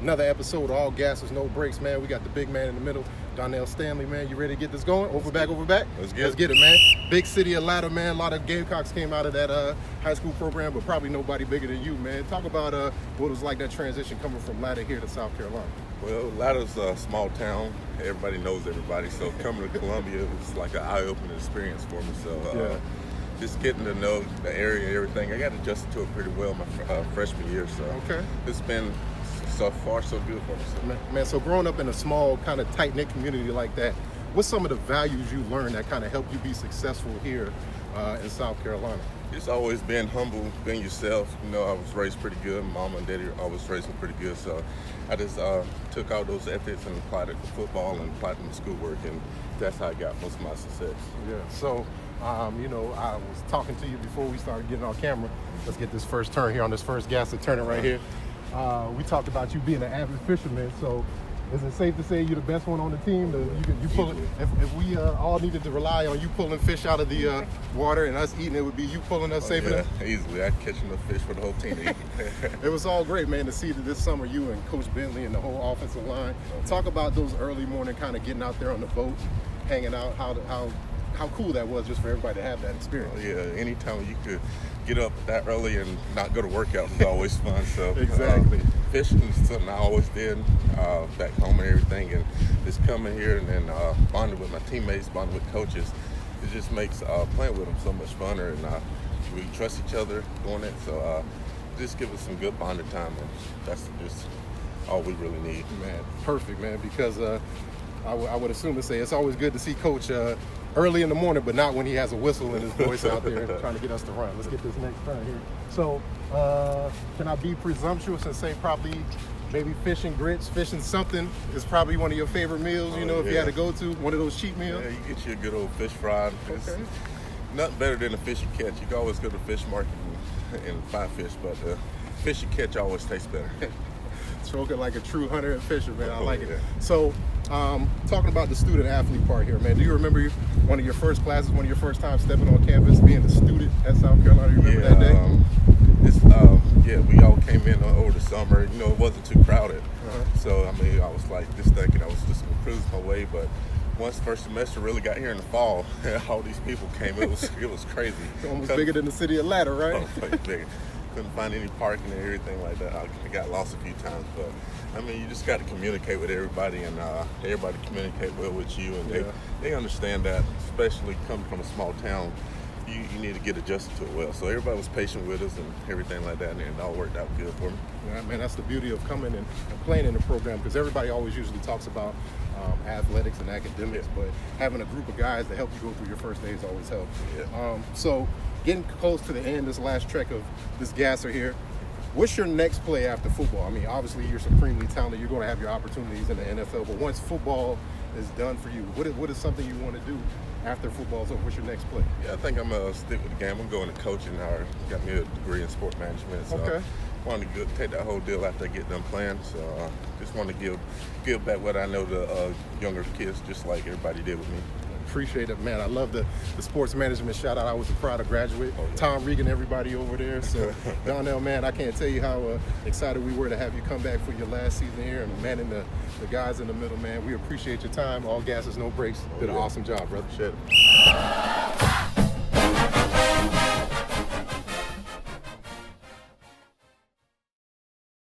Another episode of All Gases, No Breaks, man. We got the big man in the middle, Donell Stanley, man. You ready to get this going? Over back. Let's get it, man. Big city of Atlanta, man. A lot of Gamecocks came out of that high school program, but probably nobody bigger than you, man. Talk about what it was like that transition coming from Atlanta here to South Carolina. Well, Atlanta's a small town. Everybody knows everybody. So coming to Columbia was like an eye-opening experience for me. So just getting to know the area and everything, I got adjusted to it pretty well my freshman year. So it's been so far so good for me. So. Man, so growing up in a small, kind of tight-knit community like that, what's some of the values you learned that kind of helped you be successful here in South Carolina? It's always been humble, being yourself. You know, I was raised pretty good. Mama and daddy always raised me pretty good. So I just took all those ethics and applied it to football and applied it to schoolwork, and that's how I got most of my success. Yeah. So, you know, I was talking to you before we started getting on camera. Let's get this first turn here on this first gas turn it right here. We talked about you being an avid fisherman. So is it safe to say you're the best one on the team? You pull it, if we all needed to rely on you pulling fish out of the water and us eating, it would be you pulling us safe enough? Easily. I'd catch enough fish for the whole team to eat. It was all great, man, to see that this summer you and Coach Bentley and the whole offensive line. Talk about those early morning kind of getting out there on the boat, hanging out, how cool that was just for everybody to have that experience. Anytime you could get up that early and not go to workout was always fun. So exactly. Fishing is something I always did back home and everything, and just coming here and then bonding with my teammates, bonding with coaches, it just makes playing with them so much funner, and we trust each other doing it. So just give us some good bonding time, and that's just all we really need. Man, perfect, man, because I would assume to say it's always good to see Coach early in the morning, but not when he has a whistle in his voice out there trying to get us to run. Let's get this next turn here. So, can I be presumptuous and say probably maybe fishing grits, fishing something is probably one of your favorite meals, you know, if you had to go to one of those cheap meals? Yeah, you get you a good old fish fry. It's nothing better than a fish you catch. You can always go to the fish market and buy fish, but fish you catch always tastes better. Spoken like a true hunter and fisher, man. I like it. So, talking about the student athlete part here, man. Do you remember one of your first classes, one of your first times stepping on campus, being a student at South Carolina? You remember that day? We all came in over the summer. You know, it wasn't too crowded. So, I mean, I was like just thinking I was just going to cruise my way. But once first semester really got here in the fall, all these people came. It was crazy. Almost bigger than the city of Atlanta, right? Bigger. Couldn't find any parking and everything like that. I got lost a few times, but I mean, you just got to communicate with everybody, and everybody communicate well with you, and they understand that, especially coming from a small town, you need to get adjusted to it well. So everybody was patient with us and everything like that, and it all worked out good for me. Yeah, man, that's the beauty of coming and playing in the program, because everybody always usually talks about athletics and academics, but having a group of guys that help you go through your first days always helps. So getting close to the end, this last trek of this gasser here, what's your next play after football? I mean, obviously you're supremely talented. You're going to have your opportunities in the NFL, but once football is done for you, what is something you want to do after football's over? What's your next play? Yeah, I think I'm going to stick with the game. I'm going to coaching. I got me a degree in sport management. So I wanted to take that whole deal after I get done playing. So just want to give back what I know to younger kids, just like everybody did with me. Appreciate it, man. I love the sports management shout out. I was a proud graduate. Tom Regan, everybody over there. So Donell, man, I can't tell you how excited we were to have you come back for your last season here and manning the guys in the middle, man. We appreciate your time. All gases, no breaks. Did an awesome job, brother. Shit.